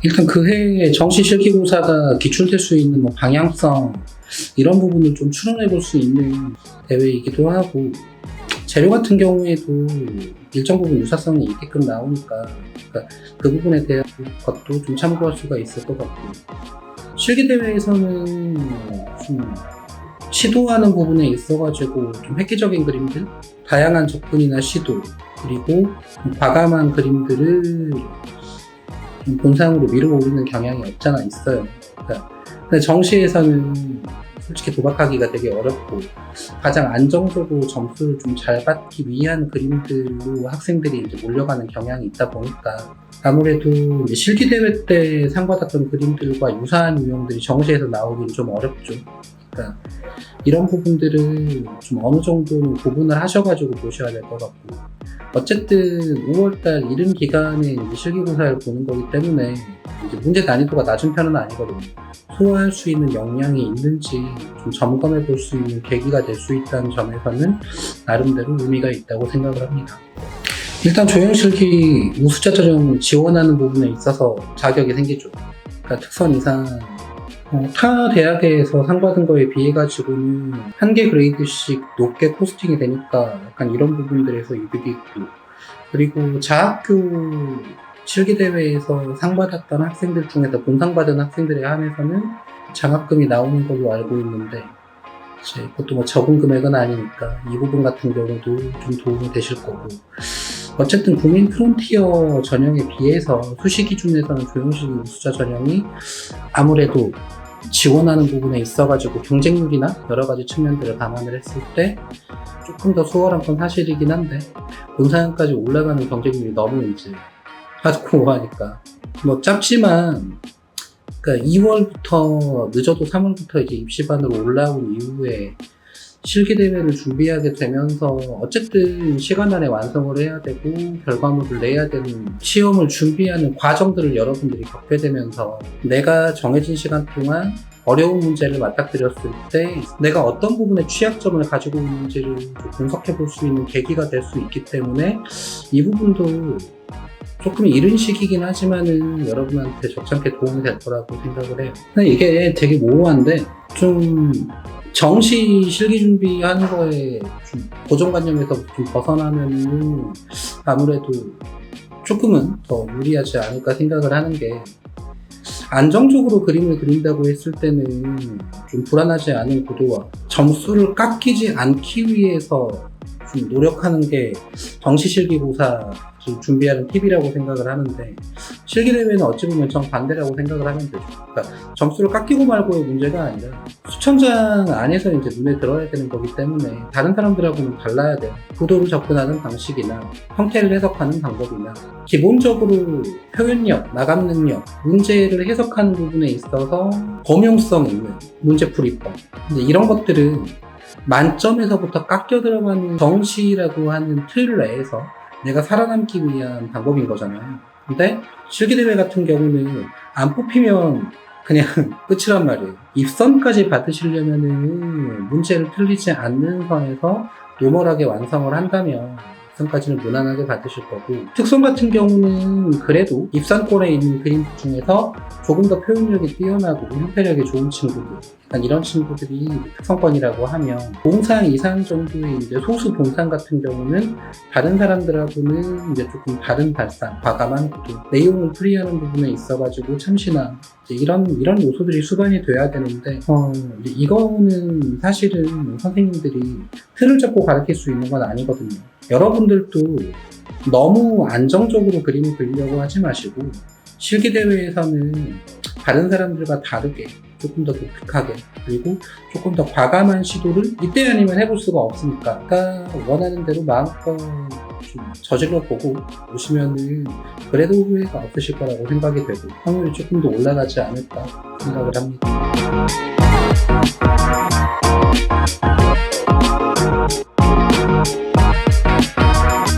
일단 그 해에 정시 실기고사가 기출될 수 있는 뭐 방향성 이런 부분을 좀 추론해 볼 수 있는 대회이기도 하고, 재료 같은 경우에도 일정 부분 유사성이 있게끔 나오니까 그러니까 그 부분에 대한 것도 좀 참고할 수가 있을 것 같고, 실기대회에서는 좀 시도하는 부분에 있어가지고 좀 획기적인 그림들, 다양한 접근이나 시도, 그리고 과감한 그림들을 좀 본상으로 밀어 올리는 경향이 없잖아 있어요. 그러니까 근데 정시에서는 솔직히 도박하기가 되게 어렵고, 가장 안정적으로 점수를 좀 잘 받기 위한 그림들로 학생들이 이제 몰려가는 경향이 있다 보니까 아무래도 이제 실기대회 때 상 받았던 그림들과 유사한 유형들이 정시에서 나오긴 좀 어렵죠. 그러니까 이런 부분들을 좀 어느 정도는 구분을 하셔가지고 보셔야 될 것 같고, 어쨌든 5월달 이른 기간에 이제 실기고사를 보는 거기 때문에 이제 문제 난이도가 낮은 편은 아니거든요. 소화할 수 있는 역량이 있는지 좀 점검해 볼 수 있는 계기가 될 수 있다는 점에서는 나름대로 의미가 있다고 생각을 합니다. 일단 조형실기 우수자 전형 지원하는 부분에 있어서 자격이 생기죠. 그러니까 특선 이상 타 대학에서 상 받은 거에 비해 가지고는 한 개 그레이드씩 높게 코스팅이 되니까 약간 이런 부분들에서 이득이 있고, 그리고 자학교 실기대회에서 상 받았던 학생들 중에서 본상 받은 학생들에 한해서는 장학금이 나오는 걸로 알고 있는데, 이제 그것도 뭐 적은 금액은 아니니까 이 부분 같은 경우도 좀 도움이 되실 거고, 어쨌든 국민 프론티어 전형에 비해서 수시 기준에서는 조형실기 우수자 전형이 아무래도 지원하는 부분에 있어가지고 경쟁률이나 여러 가지 측면들을 감안을 했을 때 조금 더 수월한 건 사실이긴 한데, 본상까지 올라가는 경쟁률이 너무 이제 하드코어 하니까 뭐 짧지만, 그러니까 2월부터 늦어도 3월부터 이제 입시반으로 올라온 이후에 실기대회를 준비하게 되면서 어쨌든 시간 안에 완성을 해야 되고 결과물을 내야 되는 시험을 준비하는 과정들을 여러분들이 겪게 되면서 내가 정해진 시간 동안 어려운 문제를 맞닥뜨렸을 때 내가 어떤 부분에 취약점을 가지고 있는지를 분석해 볼 수 있는 계기가 될 수 있기 때문에 이 부분도 조금 이른 시기긴 하지만은 여러분한테 적잖게 도움이 될 거라고 생각을 해요. 근데 이게 되게 모호한데, 좀 정시 실기 준비하는 거에 좀 고정관념에서 좀 벗어나면은 아무래도 조금은 더 유리하지 않을까 생각을 하는 게, 안정적으로 그림을 그린다고 했을 때는 좀 불안하지 않은 구도와 점수를 깎이지 않기 위해서 좀 노력하는 게 정시 실기고사 준비하는 팁이라고 생각을 하는데, 실기대회는 어찌 보면 정반대라고 생각을 하면 되죠. 그러니까 점수를 깎이고 말고의 문제가 아니라 수천장 안에서 이제 눈에 들어야 되는 거기 때문에 다른 사람들하고는 달라야 돼요. 구도를 접근하는 방식이나 형태를 해석하는 방법이나 기본적으로 표현력, 마감 능력, 문제를 해석하는 부분에 있어서 범용성 있는 문제풀이법, 이런 것들은 만점에서부터 깎여 들어가는 정시라고 하는 틀 내에서 내가 살아남기 위한 방법인 거잖아요. 근데 실기대회 같은 경우는 안 뽑히면 그냥 끝이란 말이에요. 입선까지 받으시려면은 문제를 틀리지 않는 선에서 노멀하게 완성을 한다면 입선까지는 무난하게 받으실 거고, 특선 같은 경우는 그래도 입선권에 있는 그림 중에서 조금 더 표현력이 뛰어나고 형태력이 좋은 친구들, 약간 이런 친구들이 특선권이라고 하면, 봉상 이상 정도의 이제 소수 봉상 같은 경우는 다른 사람들하고는 이제 조금 다른 발상, 과감한 구도, 내용을 풀이하는 부분에 있어가지고 참신함, 이런 요소들이 수반이 돼야 되는데, 이거는 사실은 선생님들이 틀을 잡고 가르칠 수 있는 건 아니거든요. 여러분들도 너무 안정적으로 그림을 그리려고 하지 마시고, 실기대회에서는 다른 사람들과 다르게 조금 더 독특하게, 그리고 조금 더 과감한 시도를 이때 아니면 해볼 수가 없으니까 원하는 대로 마음껏 좀 저질러 보고 오시면은 그래도 후회가 없으실 거라고 생각이 되고 확률이 조금 더 올라가지 않을까 생각을 합니다.